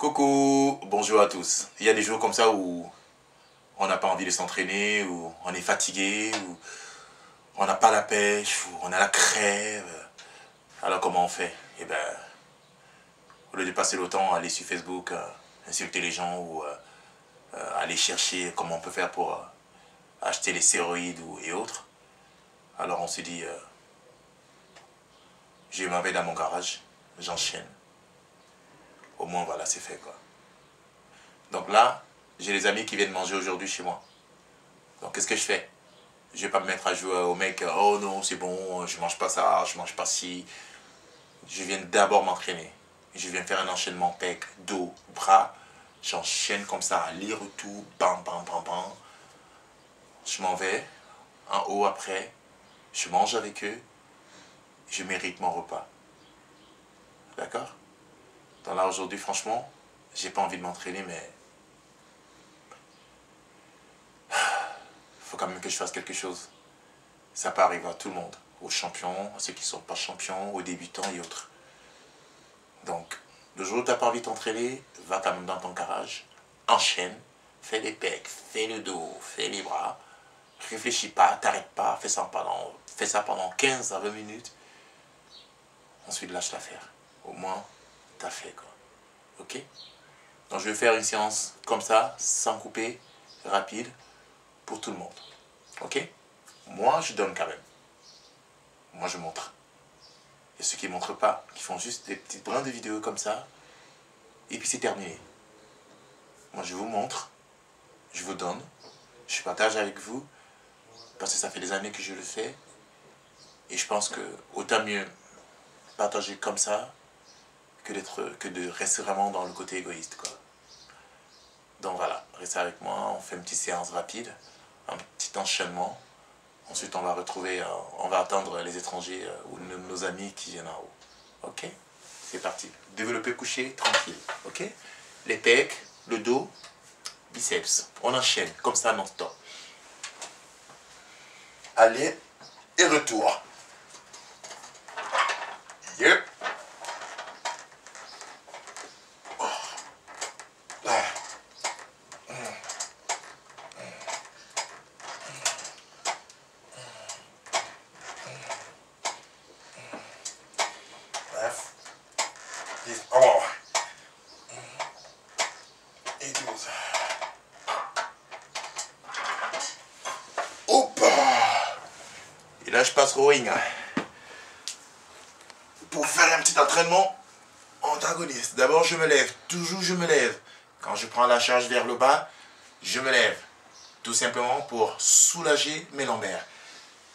Coucou, bonjour à tous. Il y a des jours comme ça où on n'a pas envie de s'entraîner, où on est fatigué, où on n'a pas la pêche, où on a la crève. Alors comment on fait? Eh ben, au lieu de passer le temps à aller sur Facebook, insulter les gens ou aller chercher comment on peut faire pour acheter les stéroïdes et autres, alors on se dit, je m'en vais dans mon garage, j'enchaîne. Au moins voilà, c'est fait quoi. Donc là, j'ai des amis qui viennent manger aujourd'hui chez moi. Donc qu'est-ce que je fais? Je vais pas me mettre à jouer au mec, oh non c'est bon, je mange pas ça, je mange pas ci. Je viens d'abord m'entraîner. Je viens faire un enchaînement pec, dos, bras. J'enchaîne comme ça, aller-retour, bam, bam, bam, bam. Je m'en vais en haut après. Je mange avec eux. Je mérite mon repas. D'accord? Donc là aujourd'hui franchement, j'ai pas envie de m'entraîner mais faut quand même que je fasse quelque chose. Ça peut arriver à tout le monde, aux champions, à ceux qui ne sont pas champions, aux débutants et autres. Donc, le jour où tu n'as pas envie de t'entraîner, va quand même dans ton garage, enchaîne, fais les pecs, fais le dos, fais les bras, réfléchis pas, t'arrête pas, fais ça pendant 15 à 20 minutes. Ensuite, lâche l'affaire. Au moins, tu as fait quoi. Ok? Donc, je vais faire une séance comme ça, sans couper, rapide, pour tout le monde. Ok? Moi, je donne quand même. Moi, je montre. Et ceux qui ne montrent pas, qui font juste des petites brins de vidéos comme ça, et puis c'est terminé. Moi, je vous montre, je vous donne, je partage avec vous, parce que ça fait des années que je le fais, et je pense que autant mieux partager comme ça, que de rester vraiment dans le côté égoïste, quoi. Donc voilà, restez avec moi, on fait une petite séance rapide, un petit enchaînement. Ensuite, on va retrouver, on va attendre les étrangers ou nos amis qui viennent en haut. Ok? C'est parti. Développer couché, tranquille. Ok? Les pecs, le dos, biceps. On enchaîne, comme ça, non-stop. Aller et retour. Yep. Bref. 10, 11 et 12. Hop! Et là, je passe au ring. Pour faire un petit entraînement antagoniste. D'abord, je me lève. Toujours, je me lève. Quand je prends la charge vers le bas, je me lève. Tout simplement pour soulager mes lombaires.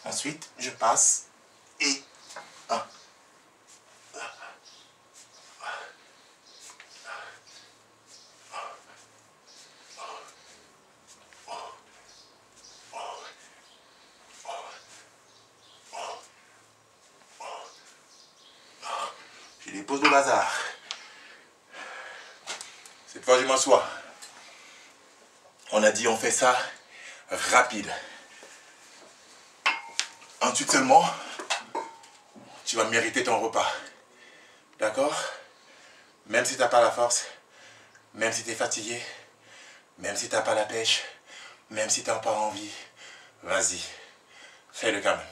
Ensuite, je passe et... je dépose le bazar. Cette fois, je m'assois. On a dit, on fait ça rapide. Ensuite seulement, tu vas mériter ton repas. D'accord? Même si tu n'as pas la force, même si tu es fatigué, même si tu n'as pas la pêche, même si tu n'as pas envie, vas-y, fais-le quand même.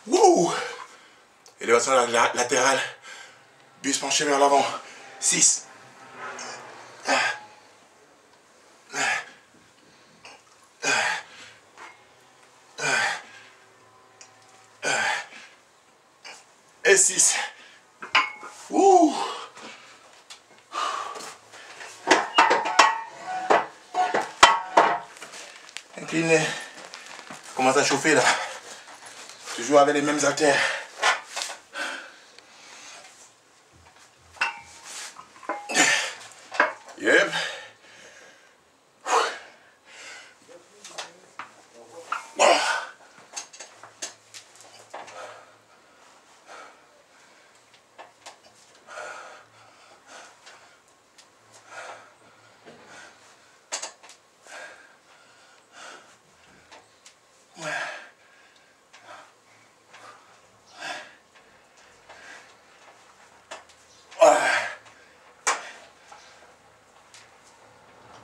Wouh! Élévation latérale. Buste penché vers l'avant. 6. Et 6. Wouh! Incliné. commence à chauffer là. Toujours avec les mêmes haltères. Yep.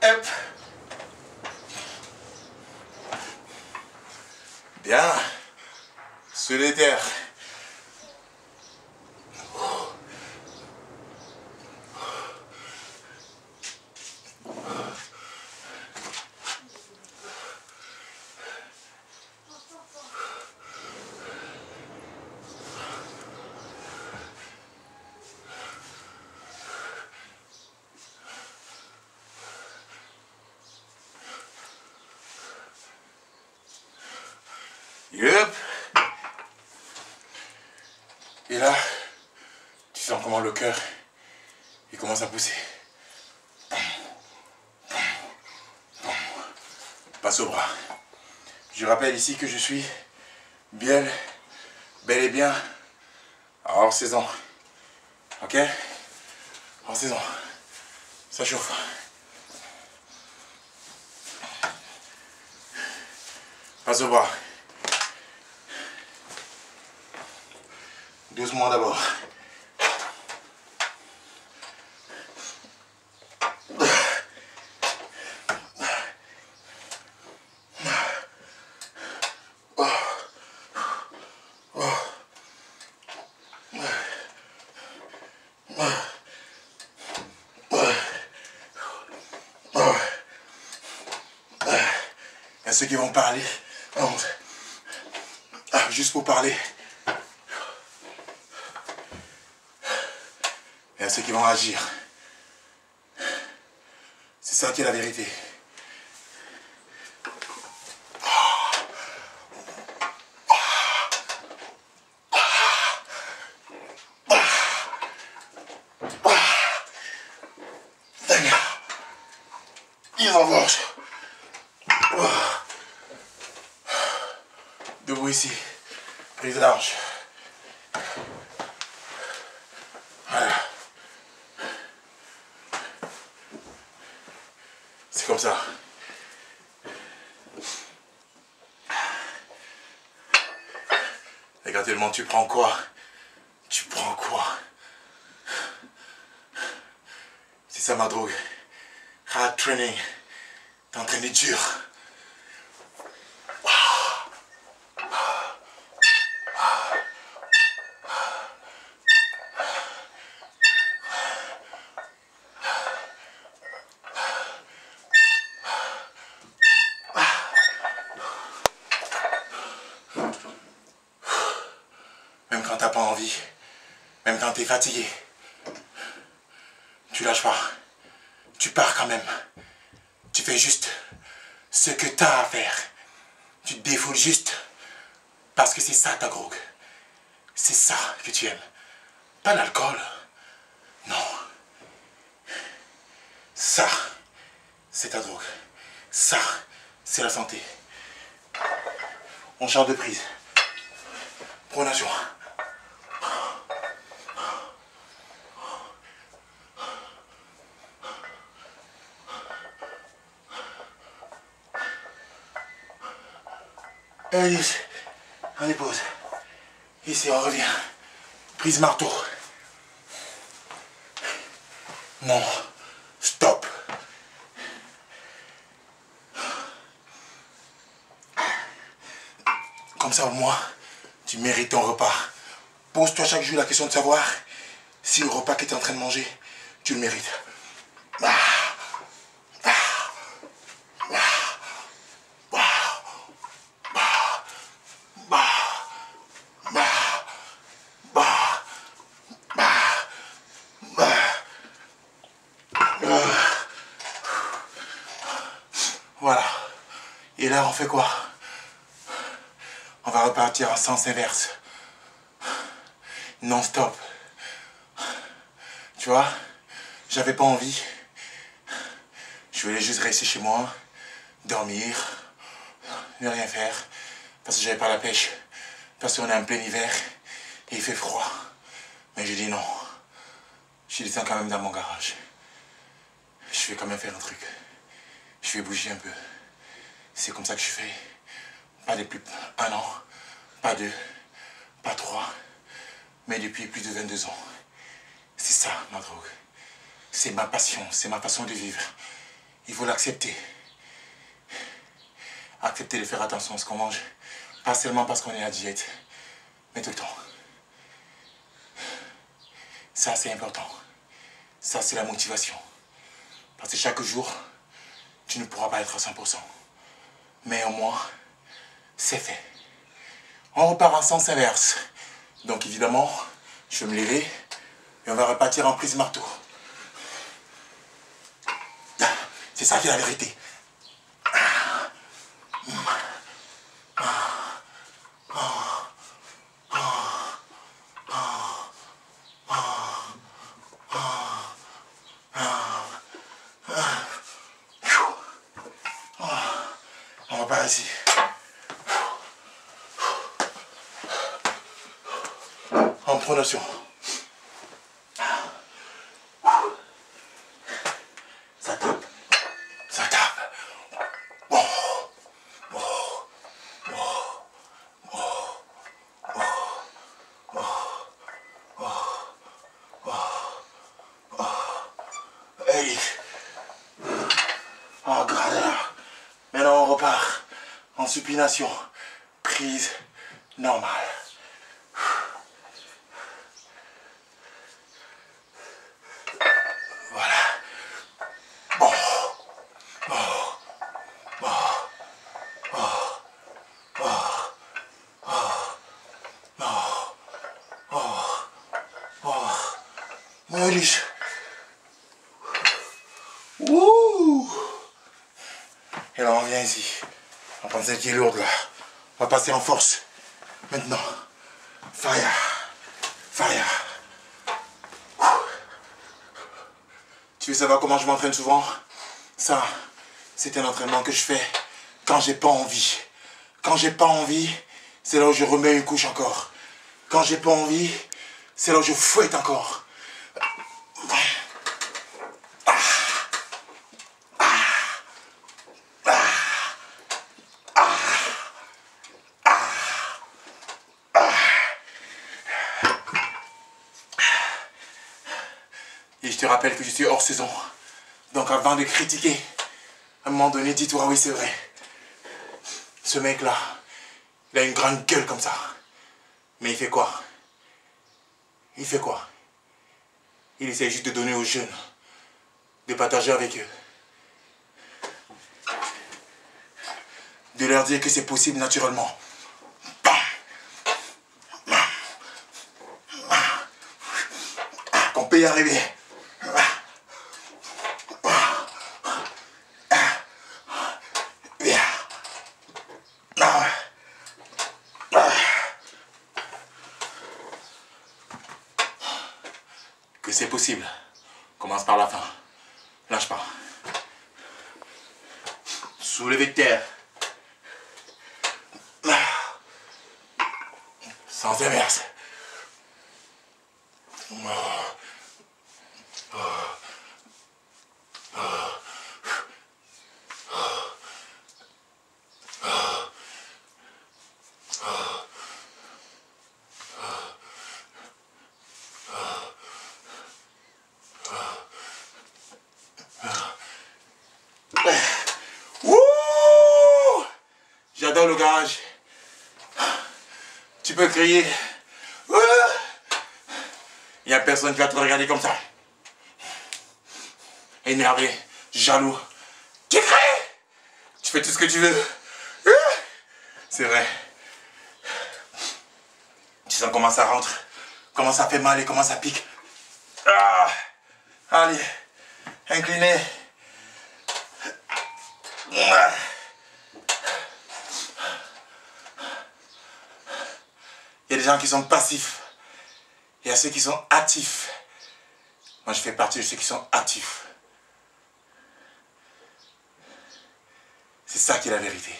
Hop. Bien. Sur les terres. Yep. Et là, tu sens comment le cœur, il commence à pousser. Passe au bras. Je rappelle ici que je suis bel et bien hors saison. Ok? Hors saison. Ça chauffe. Passe au bras. Doucement d'abord. Il y a ceux qui vont parler. Juste pour parler. Il y a ceux qui vont agir. C'est ça qui est la vérité. Ils envoient. Debout ici. Prise large. Voilà. C'est comme ça. Et quand tellement tu prends quoi? Tu prends quoi? C'est ça ma drogue. Hard training. T'entraîner dur. Même quand t'as pas envie, même quand t'es fatigué, tu lâches pas. Tu pars quand même. Tu fais juste ce que t'as à faire. Tu te défoules juste parce que c'est ça ta drogue. C'est ça que tu aimes. Pas l'alcool. Non. Ça, c'est ta drogue. Ça, c'est la santé. On change de prise. Pronation. Allez, on dépose. Ici, on revient. Prise marteau. Non. Stop. Comme ça, au moins, tu mérites ton repas. Pose-toi chaque jour la question de savoir si le repas que tu es en train de manger, tu le mérites. Voilà. Et là, on fait quoi? On va repartir en sens inverse. Non-stop. Tu vois, j'avais pas envie. Je voulais juste rester chez moi, dormir, ne rien faire. Parce que j'avais pas la pêche. Parce qu'on est en plein hiver et il fait froid. Mais j'ai dit non. Je descends quand même dans mon garage. Je vais quand même faire un truc. Je vais bouger un peu. C'est comme ça que je fais. Pas depuis 1 an, pas 2, pas 3, mais depuis plus de 22 ans. C'est ça ma drogue. C'est ma passion, c'est ma façon de vivre. Il faut l'accepter. Accepter de faire attention à ce qu'on mange. Pas seulement parce qu'on est à diète, mais tout le temps. Ça, c'est important. Ça, c'est la motivation. Parce que chaque jour, tu ne pourras pas être à 100%. Mais au moins, c'est fait. On repart en sens inverse. Donc évidemment, je vais me lever et on va repartir en prise marteau. C'est ça qui est la vérité. On repart ici. En pronation. Ça tape. Ça tape. Oh. Oh. Oh. Oh. Oh. Oh. Oh. Oh. Hey. Oh, gradeur. Maintenant, on repart en supination. Prise normale. Voilà. Oh. Oh. Oh. Oh. Oh. Oh. Oh. Oh. Moeilijk. Ouh. Et là, on vient ici. On prend celle qui est lourde là. On va passer en force. Maintenant. Fire. Fire. Tu veux savoir comment je m'entraîne souvent? Ça, c'est un entraînement que je fais quand j'ai pas envie. Quand j'ai pas envie, c'est là où je remets une couche encore. Quand j'ai pas envie, c'est là où je fouette encore. Et je te rappelle que je suis hors saison. Donc avant de critiquer, à un moment donné, dis-toi, ah oui c'est vrai. Ce mec-là, il a une grande gueule comme ça. Mais il fait quoi? Il fait quoi? Il essaie juste de donner aux jeunes, de partager avec eux. De leur dire que c'est possible naturellement. Qu'on peut y arriver. Que c'est possible. Commence par la fin. Lâche pas. Soulevé de terre. Sans inverse. Wouh! J'adore le garage. Tu peux crier. Il n'y a personne qui va te regarder comme ça. Énervé, jaloux. Tu cries. Tu fais tout ce que tu veux. C'est vrai. Tu sens comment ça rentre, comment ça fait mal et comment ça pique. Ah. Allez, incliné. Il y a des gens qui sont passifs. Il y a ceux qui sont actifs. Moi, je fais partie de ceux qui sont actifs. C'est ça qui est la vérité.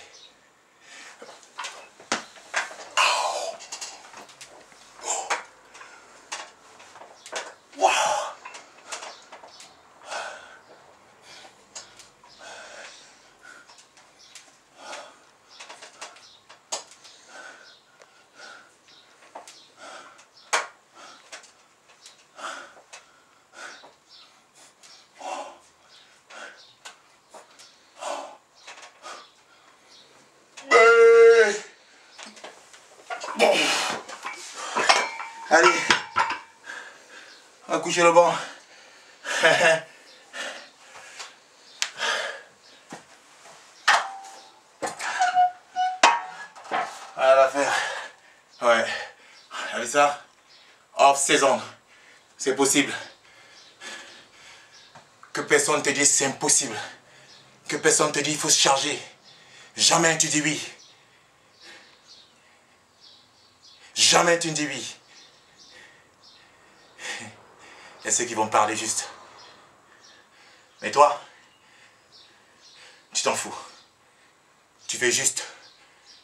Allez, on va coucher le banc. Voilà l'affaire. Ouais. Vous avez ça? Off saison. C'est possible. Que personne te dise c'est impossible. Que personne te dise il faut se charger. Jamais tu dis oui. Jamais tu ne dis oui. Il y a ceux qui vont parler juste. Mais toi, tu t'en fous. Tu fais juste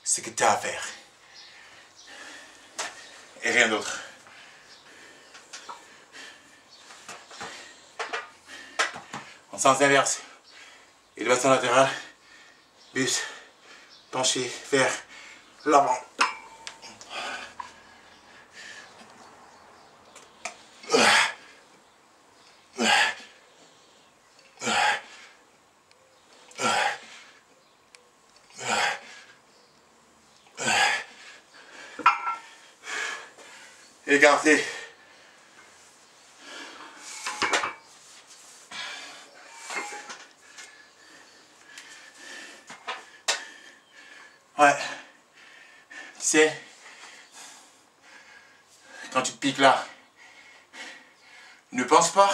ce que tu as à faire. Et rien d'autre. En sens inverse. Élévation latérale. Bus. Penché. Vers l'avant. Écarté. Ouais. Tu sais, quand tu te piques là, ne pense pas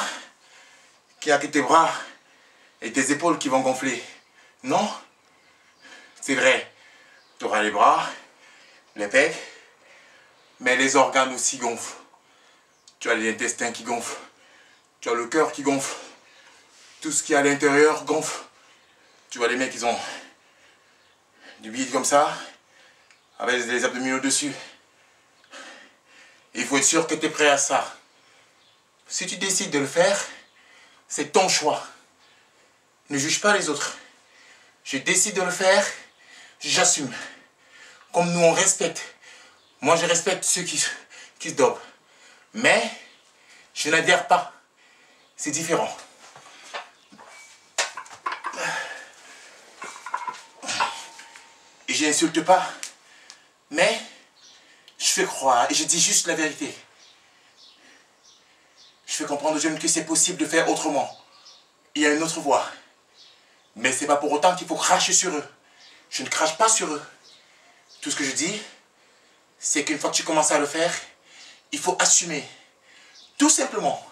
qu'il n'y a que tes bras et tes épaules qui vont gonfler. Non. C'est vrai. Tu auras les bras, les pecs, mais les organes aussi gonflent. Tu as les intestins qui gonflent. Tu as le cœur qui gonfle. Tout ce qui est à l'intérieur gonfle. Tu vois les mecs, ils ont du bide comme ça, avec les abdominaux dessus. Il faut être sûr que tu es prêt à ça. Si tu décides de le faire, c'est ton choix. Ne juge pas les autres. Je décide de le faire, j'assume. Comme nous, on respecte. Moi, je respecte ceux qui se dopent. Mais, je n'adhère pas. C'est différent. Et je n'insulte pas. Mais, je fais croire et je dis juste la vérité. Je fais comprendre aux jeunes que c'est possible de faire autrement. Il y a une autre voie. Mais ce n'est pas pour autant qu'il faut cracher sur eux. Je ne crache pas sur eux. Tout ce que je dis, c'est qu'une fois que tu commences à le faire, il faut assumer. Tout simplement.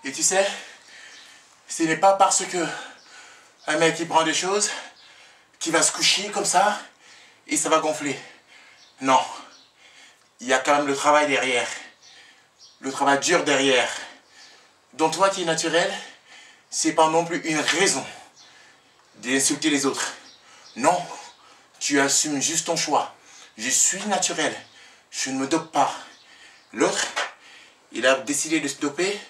Et tu sais, ce n'est pas parce que un mec qui prend des choses, qui va se coucher comme ça, et ça va gonfler. Non. Il y a quand même le travail derrière. Le travail dur derrière. Donc toi qui es naturel, c'est pas non plus une raison d'insulter les autres. Non. Tu assumes juste ton choix. Je suis naturel. Je ne me dope pas. L'autre, il a décidé de se doper.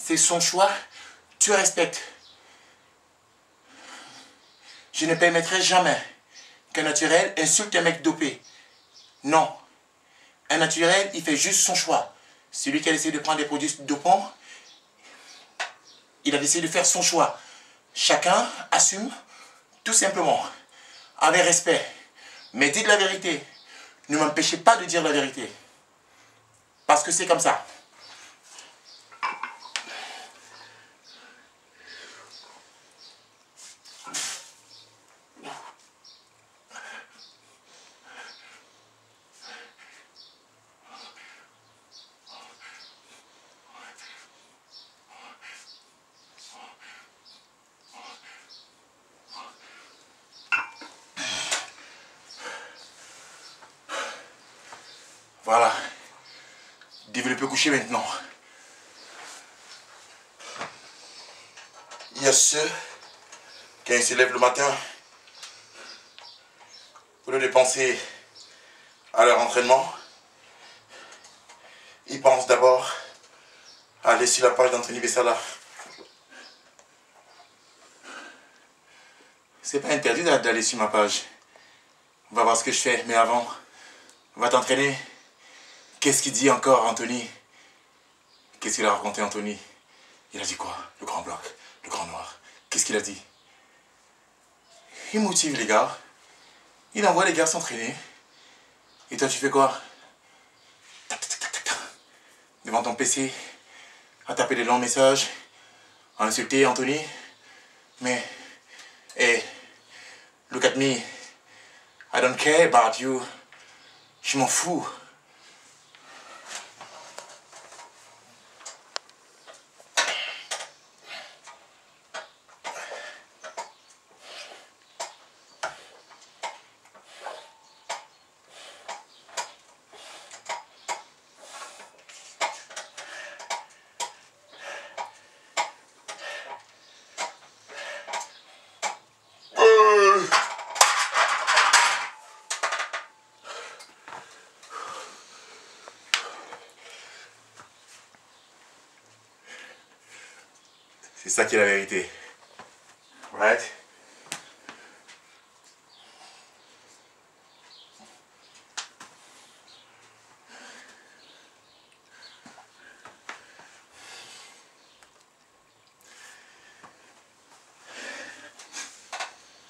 C'est son choix, tu respectes. Je ne permettrai jamais qu'un naturel insulte un mec dopé. Non. Un naturel, il fait juste son choix. Celui qui a décidé de prendre des produits dopants, il a décidé de faire son choix. Chacun assume tout simplement. avec respect. Mais dites la vérité. Ne m'empêchez pas de dire la vérité. Parce que c'est comme ça. Voilà. Dieu peut coucher maintenant. Il y a ceux qui se lèvent le matin, au lieu de penser à leur entraînement, ils pensent d'abord à aller sur la page d'Anthony Bessala. C'est pas interdit d'aller sur ma page. On va voir ce que je fais, mais avant, on va t'entraîner. Qu'est-ce qu'il dit encore, Anthony? Qu'est-ce qu'il a raconté, Anthony? Il a dit quoi? Le grand bloc, le grand noir. Qu'est-ce qu'il a dit? Il motive les gars. Il envoie les gars s'entraîner. Et toi, tu fais quoi? Tac, tac, tac, tac, tac. Devant ton PC, à taper des longs messages, à insulter Anthony. Mais, hey, look at me. I don't care about you. Je m'en fous. C'est ça qui est la vérité. Right?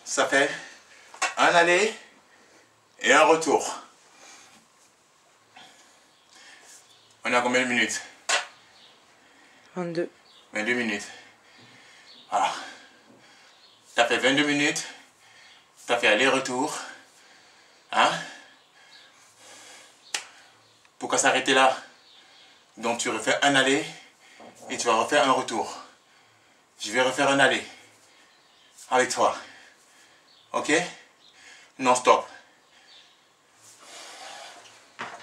Ça fait un aller et un retour. On est à combien de minutes? 22. 22 minutes. Voilà. T'as fait 22 minutes. T'as fait aller-retour. Hein? Pourquoi s'arrêter là? Donc tu refais un aller et tu vas refaire un retour. Je vais refaire un aller. Avec toi. Ok? Non-stop.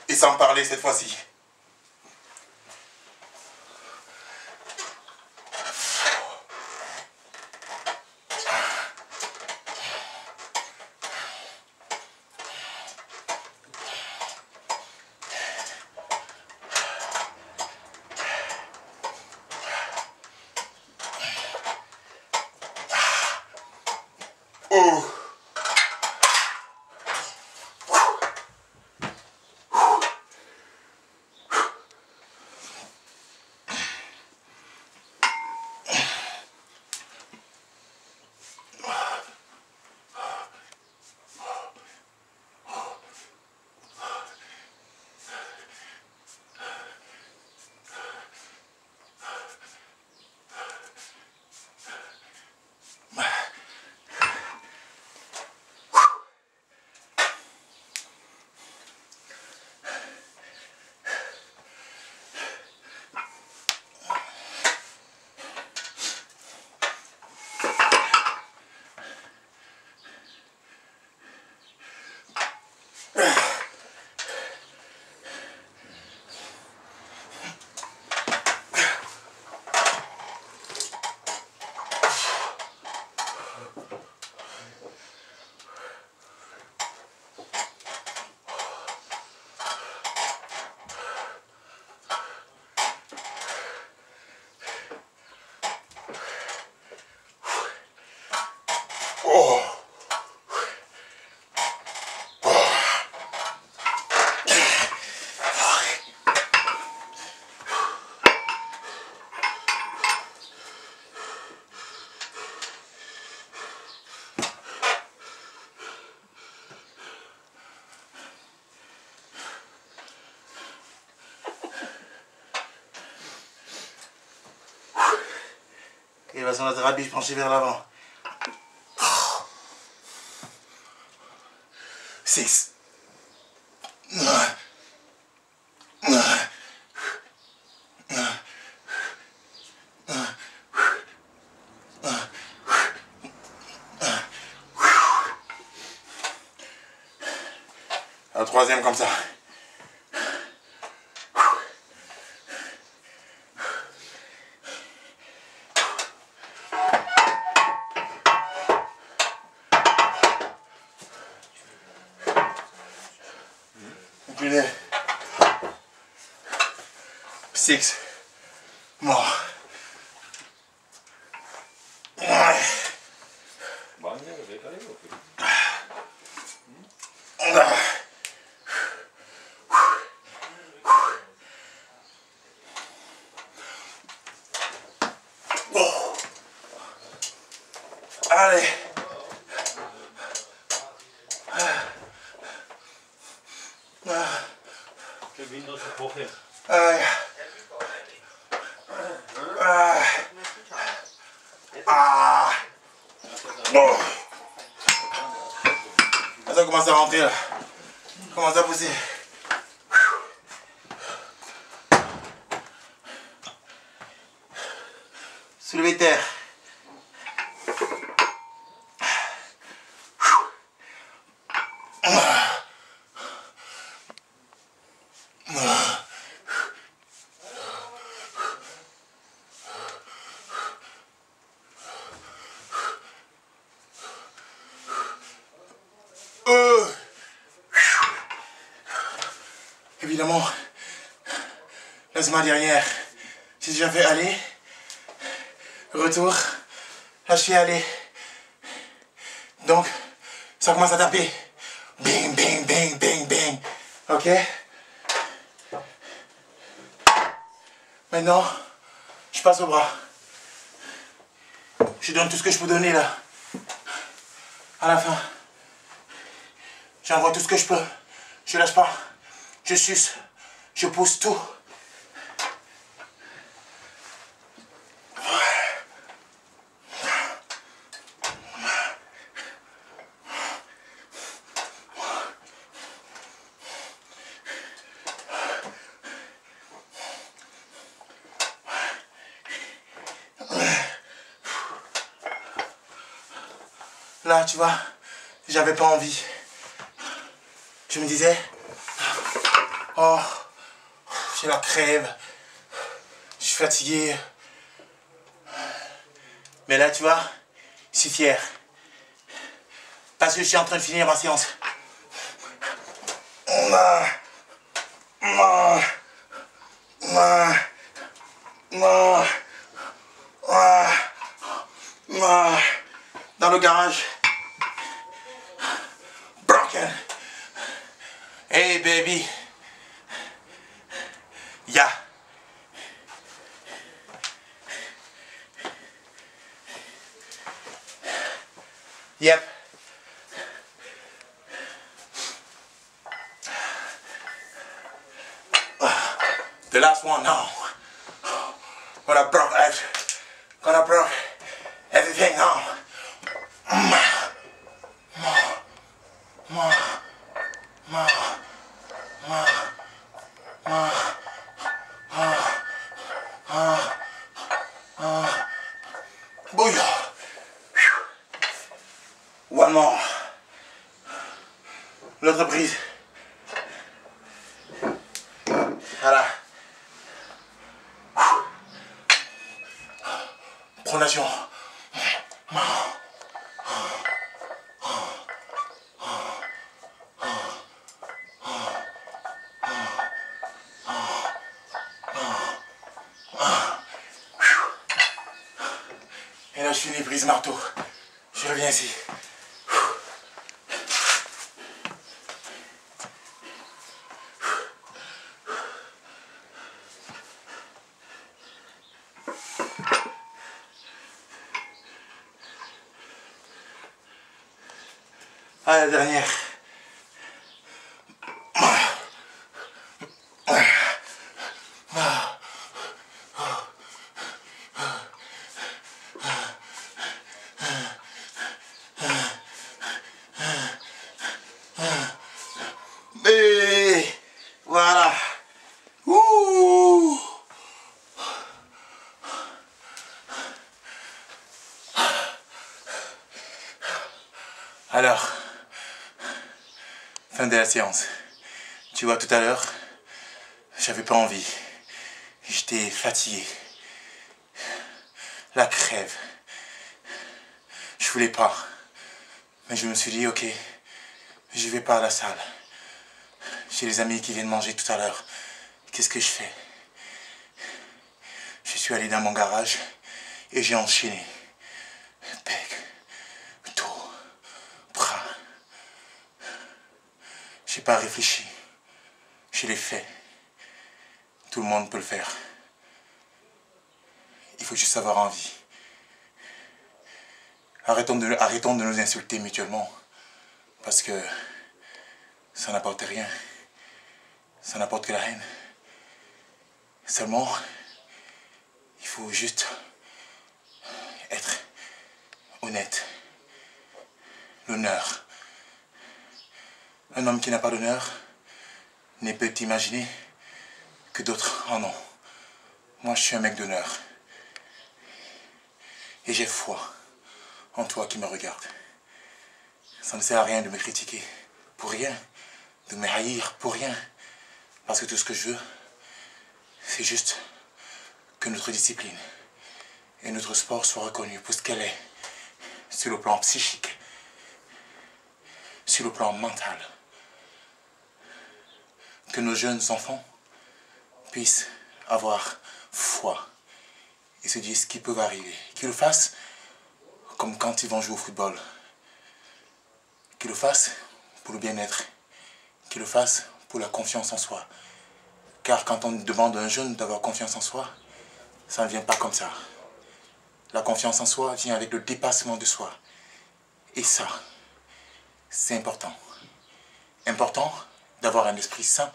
Et sans parler cette fois-ci. Oh! Élévation latérale, biche penchée vers l'avant. 6. Un troisième comme ça. Incliné. 6. More. Allez. Ça commence à rentrer là. Commence à pousser. Soulever terre. Évidemment, laisse-moi derrière. J'ai déjà fait aller, retour, là je fais aller. Donc, ça commence à taper. Bing, bing, bing, bing, bing. Ok? Maintenant, je passe au bras. Je donne tout ce que je peux donner là. À la fin, j'envoie tout ce que je peux. Je lâche pas. Je suce. Je pousse tout. Là, tu vois, j'avais pas envie. Je me disais, oh, j'ai la crève, je suis fatigué. Mais là, tu vois, je suis fier. Parce que je suis en train de finir ma séance. Dans le garage. Broken. Hey baby. Yeah. Yep. The last one now. Gonna broke everything now. Bouillon. One more. L'autre prise. Voilà. Pronation. Et là je finis prise marteau. Je reviens ici. À la dernière. Alors, fin de la séance. Tu vois, tout à l'heure, j'avais pas envie. J'étais fatigué. La crève. Je voulais pas. Mais je me suis dit, ok, je vais pas à la salle. J'ai les amis qui viennent manger tout à l'heure. Qu'est-ce que je fais? Je suis allé dans mon garage et j'ai enchaîné. Pec, dos, bras. J'ai pas réfléchi. Je l'ai fait. Tout le monde peut le faire. Il faut juste avoir envie. Arrêtons de nous insulter mutuellement. Parce que ça n'apporte rien. Ça n'apporte que la haine. Seulement, il faut juste être honnête. L'honneur. Un homme qui n'a pas d'honneur ne peut imaginer que d'autres en ont. Moi, je suis un mec d'honneur. Et j'ai foi en toi qui me regarde. Ça ne sert à rien de me critiquer pour rien, de me haïr pour rien. Parce que tout ce que je veux, c'est juste que notre discipline et notre sport soient reconnus pour ce qu'elle est, sur le plan psychique, sur le plan mental. Que nos jeunes enfants puissent avoir foi et se disent qu'ils peuvent arriver. Qu'ils le fassent comme quand ils vont jouer au football. Qu'ils le fassent pour le bien-être. Qu'ils le fassent pour la confiance en soi. Car quand on demande à un jeune d'avoir confiance en soi, ça ne vient pas comme ça. La confiance en soi vient avec le dépassement de soi. Et ça, c'est important. Important d'avoir un esprit sain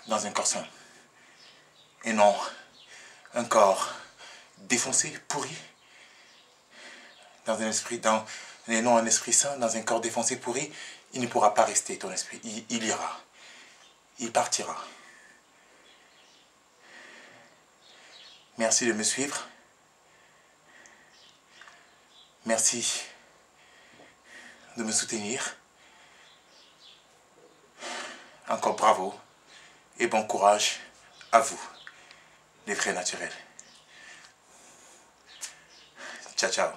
dans un corps sain. Et non un corps défoncé, pourri, dans un esprit, et non un esprit sain dans un corps défoncé, pourri, il ne pourra pas rester ton esprit. Il ira. Il partira. Merci de me suivre. Merci de me soutenir. Encore bravo et bon courage à vous, les vrais naturels. Ciao, ciao.